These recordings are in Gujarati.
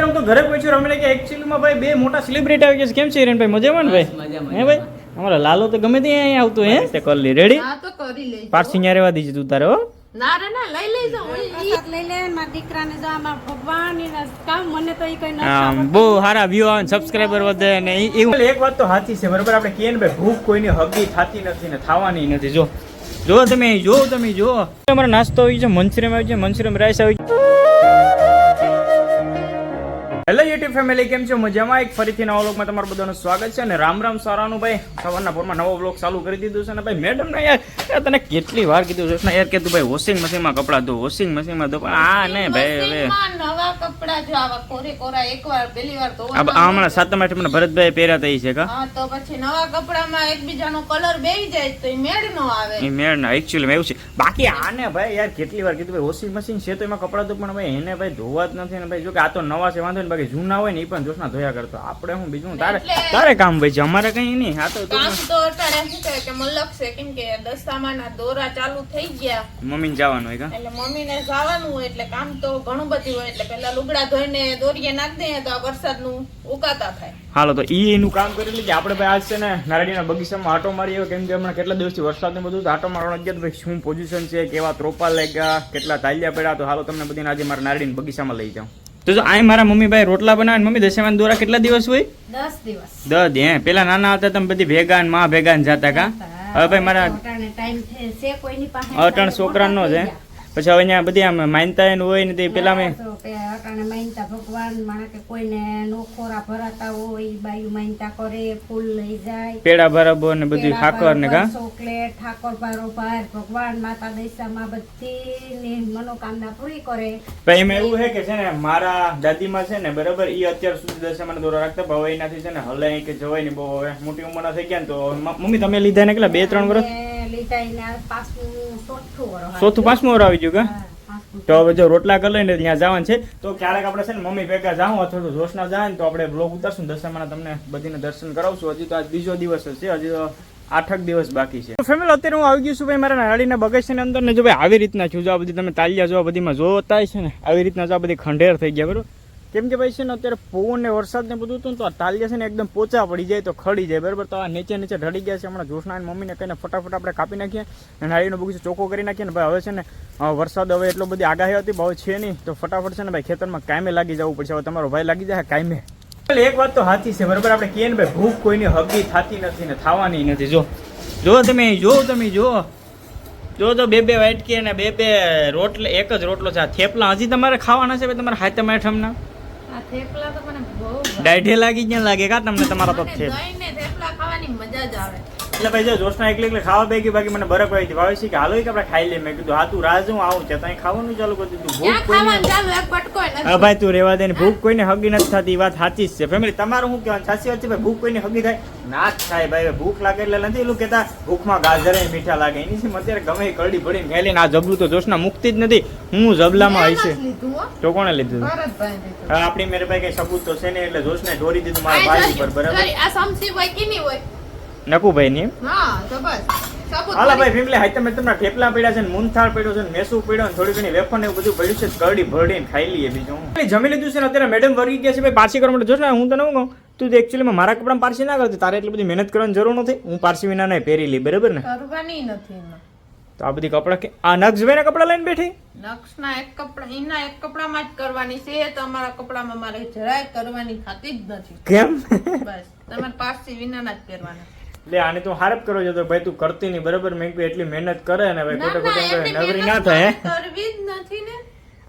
આમ તો ઘરે પહોંચ્યો રમીને કે એકચ્યુઅલીમાં ભાઈ બે મોટા સેલિબ્રિટી આવી ગયા છે. કેમ છે હિરેનભાઈ, મજામાં ને ભાઈ? હે ભાઈ, અમારા લાલો તો ગમે ત્યાં અહીંયા આવતો હે તે કરી લી. રેડી? હા તો કરી લઈ. પારસી ન્યા રહેવા દીજે તું તારે. હો ના રે ના, લઈ લઈ જાઉં. લઈ લે મારા દીકરાને જો આમાં ભગવાન એના કામ મને તો ઈ કઈ બહુ સારા વ્યૂ આવે, સબસ્ક્રાઇબર વધે ને એવું. એક વાત તો સાચી છે બરાબર, આપણે કહીએ ને ભાઈ ભૂખ કોઈની હગી થતી નથી ને થવાની નથી. જો તમે જો તમારો નાસ્તો આવી છે, મંચુરિયમ આવી છે, મંચુરિયમ રાઈસ આવી છે. હેલો યુટ્યુબ ફેમિલી, કેમ છો? મજામાં? એક ફરીથી નવા વ્લોગમાં તમારું બધાનું સ્વાગત છે. અને રામ રામ સારાનું ભાઈ, સવારના પોરમાં નવો વ્લોગ ચાલુ કરી દીધું છે. અને ભાઈ મેડમ ને યાર તને કેટલી વાર કીધું છે ને યાર કે તું ભાઈ વોશિંગ મશીનમાં કપડાં ધો, વોશિંગ મશીનમાં ધો, પણ આ ને ભાઈ હવે નવા કપડા જો આવા કોરે કોરા એકવાર પહેલી વાર તો આ હમણાં 7 આઠમાં ભરતભાઈ પહેર્યા હતા છે કા. હા તો પછી નવા કપડામાં એકબીજાનો કલર બેહી જાય તો ઈ મેળ નો આવે. એ મેળ ના એકચ્યુઅલી એવું છે. બાકી આને ભાઈ યાર કેટલી વાર કીધું ભાઈ વોશિંગ મશીન છે તો એમાં કપડાં તો પણ ભાઈ એને ભાઈ ધોવા જ નથી ને ભાઈ. જો કે આ તો નવા છે વાંધો ને, બાકી જૂના હોય ને એ પણ જોશના ધોયા કરતો. આપણે હું બીજું તારે કામ ભાઈ છે, અમારે કઈ નહીં. આ તો કામ તો અટાડે શું કહે કે મલક છે, કેમ કે દસ્તામાના દોરા ચાલુ થઈ ગયા, મમ્મીને જવાનું હોય કા, એટલે મમ્મીને જવાનું હોય એટલે કામ તો ઘણું બધું હોય. એટલે પેલા લુગડા ધોઈને દોરીએ નાખી દઈએ તો વરસાદનું ઉકાતા થાય. હાલો તો એનું કામ કરી લીધે આપણે ભાઈ આજ છે ને નારડીના બગીચામાં આટો મારીએ. કેમ કે હમણાં કેટલા દિવસથી વરસાદ ને બધું આટો મારવાનો ગયા ભાઈ શું પોઝિશન છે, કેવા ત્રોપા લાગ્યા, કેટલા તાલિયા પડ્યા. તો હાલો તમને બધી આજે મારા નારડીના બગીચામાં લઈ જાઉં. તો જો આ મારા મમ્મી ભાઈ રોટલા બનાવે. મમ્મી દશામાં દોરા કેટલા દિવસ હોય? 10 દિવસ. 10 હે. પેલા નાના હતા તમે બધી ભેગા ને માં ભેગા ને જાતા કા. હવે ભાઈ મારા ટાઈમ છે કોઈની પાસે અટણ છોકરાનો છે. પછી હવે અહીંયા બધી આમ માનતા હોય ને તે પેલા મેં અટાણે માનતા ભગવાન માણા કે કોઈને નોખોરા ભરાતા હોય ઈ બાયુ માનતા કરે, ફૂલ લઈ જાય, પેડા બરાબર ને બધું ખાકર ને કા, ચોકલેટ ઠાકોર બારોબાર ભગવાન માતા દશામાં બધી મનોકામના પૂરી કરે. ભાઈ એમાં એવું છે કે છે ને મારા દાદીમાં છે ને બરાબર ઈ અત્યાર સુધી દશામાં દોરા રાખતા. હવે એનાથી છે ને હલે કે જવાય ને બહુ હવે મોટી ઉંમરના થઈ ગયા ને તો મમ્મી તમે લીધા ને કેટલા 2-3 વર્ષ લીધા એને પાછું ચોથું પાંચમું વર્ષ આવી ગયું કા. તો હવે જો રોટલા કરી લઈને ત્યાં જવાનું છે. તો ક્યારેક આપણે છે ને મમ્મી ભેગા જાઉં અથવા તો જોશના જાય ને તો આપણે બ્લોગ ઉતારશું દશામાં, તમને બધીને દર્શન કરાવશું. હજી તો આજ બીજો દિવસ છે, હજી તો 8 દિવસ બાકી છે. ફેમિલી અત્યારે હું આવી ગયું છું ભાઈ મારા નારડીના બગીચાની અંદર ને. જો ભાઈ આવી રીતના છું, જો આ બધી તમે તાલિયા જો બધીમાં જોતા છે ને આવી રીતના જો આ બધી ખંડેર થઈ ગયા બરોબર. કેમ કે ભાઈ છે ને અત્યારે પવન ને વરસાદ ને બધું હતું તો આ તાલિયા છે ને એકદમ પોચા પડી જાય તો ખડી જાય બરાબર. તો આ નીચે ઢળી ગયા છે. હમણાં જોશના મમ્મીને કહીને ફટાફટ આપણે કાપી નાખીએ અને નાળીનો બગીચો ચોખ્ખો કરી નાખીએ ને ભાઈ. હવે છે ને વરસાદ હવે એટલો બધી આગાહી હતી ભાવ છે નહીં તો ફટાફટ છે ને ભાઈ ખેતરમાં કાયમે લાગી જવું પડશે. હવે તમારો ભાઈ લાગી જાય કાયમે. એક વાત તો સાચી છે બરાબર, આપણે કહીએ ને ભાઈ ભૂખ કોઈની હગી થતી નથી ને થવાની નથી. જો તમે જો તો બે વાટકી અને બે રોટલા, એક જ રોટલો છે. આ થેપલા હજી તમારે ખાવાના છે તમારા હાથમાં હેઠમના થેપલા તો મને બહુ ડાયઠે લાગી ગયા લાગે કા તમને તમારા તો છે. દહીંને થેપલા ખાવાની મજા જ આવે. એટલે ભાઈ જો જોશના એકલી ખાવા બેગી, બાકી મને બરફ આવી ભાવે છે કે હાલો કે આપણે ખાઈ લઈએ. મેં કીધું હા તું રાહ હું આવું છે ત્યાં ખાવાનું ચાલુ કરી દીધું. ભૂખ કોઈને હા ભાઈ તું રેવા દે ને. ભૂખ કોઈને હગી નથી થતી, વાત સાચી જ છે ફેમિલી. તમારું શું કહેવાનું? સાચી વાત છે ભાઈ, ભૂખ કોઈને હગી થાય ના જ થાય ભાઈ. ભૂખ લાગે એટલે નથી એલું કેતા ભૂખમાં ગાજરે મીઠા લાગે. એની છે અત્યારે ગમે કરડી પડીને ખાઈ લઈને આ જબલું તો જોશના મુકતી જ નથી. હું જબલામાં હશે તો કોણે લીધું? આપણી મેરે ભાઈ કઈ સબૂત તો છે ને એટલે જોશને ઢોરી દીધું મારા ભાઈ ઉપર બરાબર. આ સમસી ભાઈ કેની હોય? નકુભાઈ ની. હા તો બસ હાલા ભાઈ ફેમિલી હાઈ તમે તમને ઠેપલા પડ્યા છે ને મૂનથાળ પડ્યો છે ને મેસુ પડ્યો ને થોડી ઘણી વેફર ને એવું બધું પડ્યું છે. કરડી ભરડીને ખાઈ લઈએ. બીજું જમી લીધું છે ને અત્યારે મેડમ વર્ગી ગયા છે ભાઈ પારસી કરવા માટે. જોશ ને હું તને શું કહું, તું એકચ્યુઅલી મારા કપડામાં પારસી ના કરતી, તારે એટલી બધી મહેનત કરવાની જરૂર નથી. હું પારસી વિના નહીં પહેરી લી બરાબર ને. કરવાની નથી તો આ બધી કપડા આ નક્ષભાઈ ના કપડા લઈને બેઠી. નક્ષના એક કપડા એના એક કપડામાં જ કરવાની છે. તો અમારા કપડામાં મારે જરાય કરવાની થતી જ નથી. કેમ? બસ તમારે પારસી વિનાના જ પહેરવાના. લે આને તું હારપ કરો છો તો ભાઈ તું કરતી નહીં બરાબર. મેં કીધું એટલી મહેનત કરે ને ભાઈ ખોટે ખોટે નવરી ના થાય. કરવી જ નથી ને.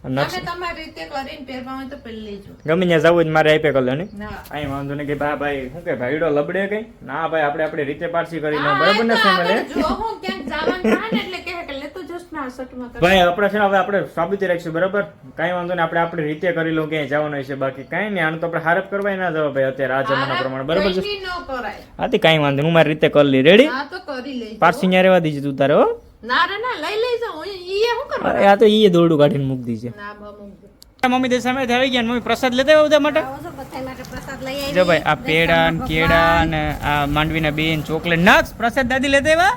તમે તમારી રીતે કરીને પહેરવા હોય તો પહેરી લેજો. ગમે ત્યાં જવું જ મારે આપે કલર ને. ના અહીં વાંધો નહીં કે ભાઈ શું કે ભાઈડો લબડે કઈ ના ભાઈ આપણે આપણી રીતે પારસી કરી લો બરાબર ને ફેમિલી. જો હું ક્યાંક જવાનું થાય ને એટલે કહે કે લે તું જસ્ટ ના શર્ટમાં કર. ભાઈ આપણે છે ને હવે આપણે સાબિતી રાખીશું બરાબર. કાંઈ વાંધો નહીં આપણે આપણી રીતે કરી લો ક્યાંય જવાનું હશે. બાકી કાંઈ નહીં આનું તો આપણે હારપ કરવાય ના જવા ભાઈ અત્યારે આ જમાના પ્રમાણે બરાબર છે. ન કરાય. હાથી કાંઈ વાંધો હું મારી રીતે કરી લી. રેડી? હા તો કરી લેજો. પારસી ન્યા રહેવા દીજે તું તારે. હો ના રે ના લઈ લઈ જાઉં. ઈ શું કરવા? આ તો ઈ દોરડું કાઢીને મૂક દીજે. ના બા મૂક દે. મમ્મી દે સામે આવી ગયા. મમ્મી પ્રસાદ લેતા આવ્યા બધા માટે. આવો છો બધા માટે પ્રસાદ લઈ આવી. જો ભાઈ આ પેડા ને કેળા ને આ માંડવીના બેન ચોકલેટ નક્ષ પ્રસાદ દાદી લેતા આવ્યા.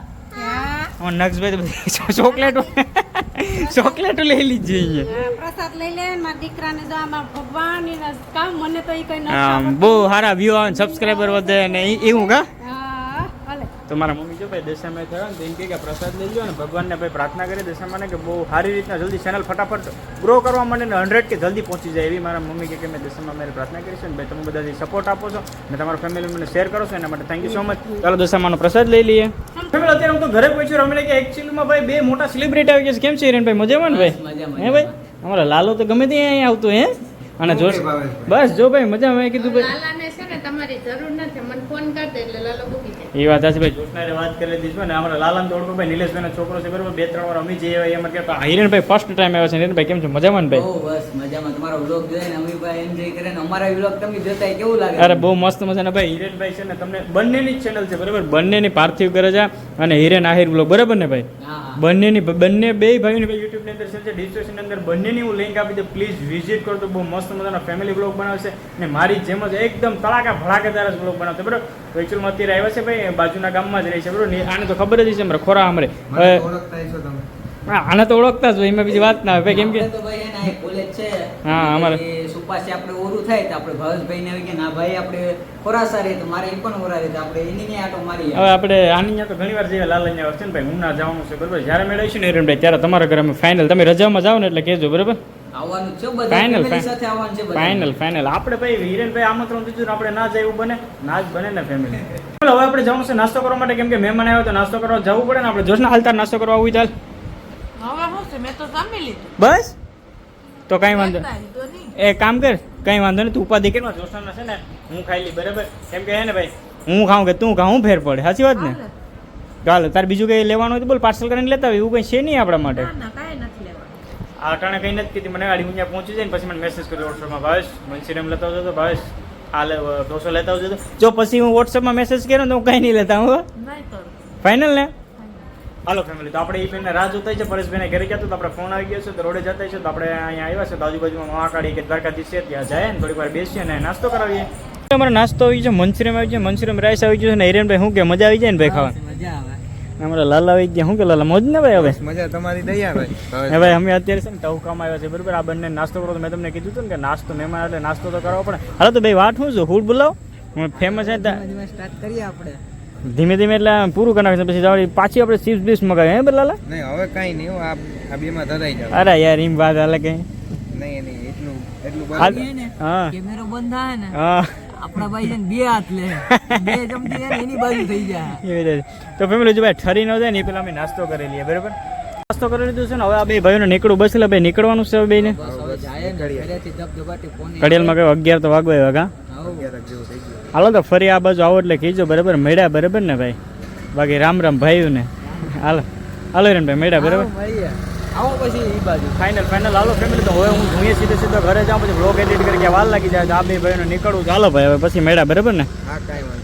હા નક્ષભાઈ ચોકલેટ ચોકલેટ લઈ લીધી પ્રસાદ લઈ લે મારા દીકરાને જો આમાં ભગવાન એના કામ મને તો એ કઈ ન બહુ સારા વ્યૂ આવે સબસ્ક્રાઈબર વધે ને એવું કા હા હાલે તો મારા મમ્મી જો ભાઈ દશામાં થયો ને તો એમ કે પ્રસાદ લઈ લો ને ભગવાનને ભાઈ પ્રાર્થના કરી દશામાં કે બહુ સારી રીતના જલ્દી ચેનલ ફટાફટ ગ્રો કરવા માટે ને 100 કે જલ્દી પહોંચી જાય એવી મારા મમ્મી કે મેં દશામાં મારી પ્રાર્થના કરી છે ને ભાઈ તમે બધા જે સપોર્ટ આપો છો ને તમારા ફેમિલી મને શેર કરો છો એના માટે થેન્ક યુ સો મચ ચાલો દશામાનો પ્રસાદ લઈ લઈએ ફેમિલી અત્યારે હું તો ઘરે પહોંચ્યો રમીને કે એકચ્યુઅલીમાં ભાઈ બે મોટા સેલિબ્રિટી આવી ગયા છે કેમ છે હિરેનભાઈ મજામાં ને ભાઈ હે ભાઈ અમારા લાલો તો ગમે ત્યાં અહીંયા આવતો હે અને જોશ બસ જો ભાઈ મજા મેં કીધું ભાઈ લાલાને છે ને તમારી જરૂર નથી મને ફોન કરી દે એટલે લાલો મૂકી જાય એ વાત છે ભાઈ જોશનારે વાત કરી દીધી ને અમારા લાલાને તો ઓળખો ભાઈ નિલેશભાઈનો છોકરો છે બરોબર 2-3 વાર અમે જઈએ એમ કે હિરેનભાઈ ફર્સ્ટ ટાઈમ આવ્યા છે હિરેનભાઈ કેમ છો મજામાં ને ભાઈ બસ મજામાં તમારો વ્લોગ જોઈએ ને અમે ભાઈ એન્જોય કરે ને અમારા વ્લોગ તમે જોતા હોય કેવું લાગે અરે બહુ મસ્ત મજાના ભાઈ હિરેનભાઈ છે ને તમને બંનેની જ ચેનલ છે બરાબર બંનેની પાર્થિવ કરે છે અને હિરેન આહિર બ્લોગ બરાબર ને ભાઈ બંને બે ભાઈઓની ભાઈ યુટ્યુબ ની અંદર છે ડિસ્ક્રિપ્શન ની અંદર બંનેની હું લિંક આપી દઉં પ્લીઝ વિઝિટ કરજો બહુ મસ્ત મજાનો ફેમિલી બ્લોગ બનાવશે અને મારી જેમ જ એકદમ તડાકા ભડાકેદાર જ બ્લોગ બનાવશે બરાબર તો એકચ્યુઅલમાં અત્યારે આવ્યા છે ભાઈ બાજુના ગામમાં જ રહે છે બરાબર આને તો ખબર જ છે અમારે ખોરા અમારે આને તો ઓળખતા જ હોય એમાં બીજી વાત ના હોય ભાઈ કેમ કે તો ભાઈ એના એક કોલેજ છે હા, અમારે. એ સુપાસે આપણે ઓરું થાય તો આપણે ભાવેશભાઈ ને આવી કે ના ભાઈ આપણે ખોરાસા રે તો મારે એ પણ ઓરા રે તો આપણે એની ને આટો મારી હવે આપણે આની અહીંયા તો ઘણી વાર જઈએ લાલ અહીંયા વસ્તુ ને ભાઈ હું ના જવાનું છે બરાબર જ્યારે મેળવીશું ને હિરેનભાઈ ત્યારે તમારા ઘરે અમે ફાઇનલ તમે રજામાં જાઓ ને એટલે કહેજો બરાબર આવવાનું છે બધા Final, ફેમિલી સાથે આવવાનું છે બધા ફાઇનલ આપણે ભાઈ હિરેનભાઈ આમંત્રણ દીધું ને આપણે ના જાય એવું બને ના જ બને ને ફેમિલી હવે આપણે જવાનું છે નાસ્તો કરવા માટે કેમ કે મહેમાન આવ્યો તો નાસ્તો કરવા જવું પડે ને આપણે જોશના હાલતા નાસ્તો કરવા આવું ચાલ હવે શું છે મેં તો જમી લીધું બસ તો કઈ વાંધો તો નહીં એ કામ કર કઈ વાંધો નહીં તું ઉપાધિ કરવા જોશના છે ને હું ખાઈ લી બરાબર કેમ કે હે ને ભાઈ હું ખાઉં કે તું ખાઉં ફેર પડે સાચી વાત ને ચાલો તાર બીજું કઈ લેવાનું હોય તો બોલ પાર્સલ કરીને લેતા હોય એવું કઈ છે નહીં આપણા માટે ના કાંઈ નથી લેવાનું આ ટાણે કઈ નથી કીધી મને ગાડી હું ત્યાં પહોંચી જાય ને પછી મને મેસેજ કર્યો વોટ્સઅપમાં ભાવેશ મંચુરિયમ લેતા આવજો તો ભાવેશ આ ઢોસો લેતા આવજો તો જો પછી હું વોટ્સઅપમાં મેસેજ કર્યો તો હું કંઈ નહીં લેતા હું નહીં કરું ફાઇનલ ને હાલો ફેમિલી તો આપણે એ બેનને રાહ જોતા છે પરેશભાઈને ઘરે ગયા તો આપણે ફોન આવી ગયો છે તો રોડે જતા છે તો આપણે અહીંયા આવ્યા છે તો આજુબાજુમાં મહાકાળી કે દ્વારકાધીશ છે ત્યાં જાય ને થોડીક વાર બેસીએ ને નાસ્તો કરાવીએ અમારો નાસ્તો આવી છે મંચુરિયમ આવી છે મંચુરિયમ રાઈસ આવી ગયું છે ને હિરેનભાઈ શું કે મજા આવી જાય ને ભાઈ ખાવા મજા આવે અમારા લાલા આવી ગયા શું કે લાલા મોજ ને ભાઈ હવે મજા તમારી દયા ભાઈ હવે અમે અત્યારે છે ને ટવકામાં આવ્યા છે બરાબર આ બંને નાસ્તો કરો તો મેં તમને કીધું હતું ને કે નાસ્તો મહેમાન એટલે નાસ્તો તો કરવો પડે હાલો તો ભાઈ વાત શું છું ફૂડ બોલાવો હું ફેમસ છે સ્ટાર્ટ કરીએ આપણે ધીમે ધીમે એટલે પૂરું કરી નાખશે પછી જવાની પાછી આપણે ચીપ્સ બીસ મગાવીએ હે લાલા નહીં હવે કાંઈ નહીં હો, આ બેમાં ધરાઈ જાવ અરે યાર એમ વાત હાલે કઈ નહીં એટલું હાલ- બરાબર. હા કેમેરો બંધ થાય ને હા આપણા ભાઈ છે ને બે હાથ લે બે ચમચી છે ને એની બાજુ થઈ જાય એવી રીતે તો ફેમિલી જો ભાઈ ઠરી ન જાય ને એ પેલા અમે નાસ્તો કરી લઈએ બરાબર નાસ્તો કરી લીધું છે ને હવે આ બે ભાઈઓને નીકળવું બસ એટલે ભાઈ નીકળવાનું છે હવે બેને બસ હવે જાય ને ઘરેથી ધબધબાટી ફોન ઘડિયાળમાં કઈ 11 તો વાગવા વાગા ક્યારેક જેવું થઈ ગયું હાલો તો ફરી આ બાજુ આવો એટલે કહીજો બરાબર મળ્યા બરાબર ને ભાઈ બાકી રામ રામ ભાઈઓ ને હાલો હાલો હિરેન ભાઈ મળ્યા બરાબર આવો પછી એ બાજુ ફાઇનલ હાલો ફેમિલી તો હવે હું જોઈએ સીધો ઘરે જાઉં પછી બ્લોગ એડિટ કરી વાર લાગી જાય તો આ બે ભાઈઓને નીકળવું ચાલો ભાઈ હવે પછી મળ્યા બરાબર ને હા કાંઈ વાંધો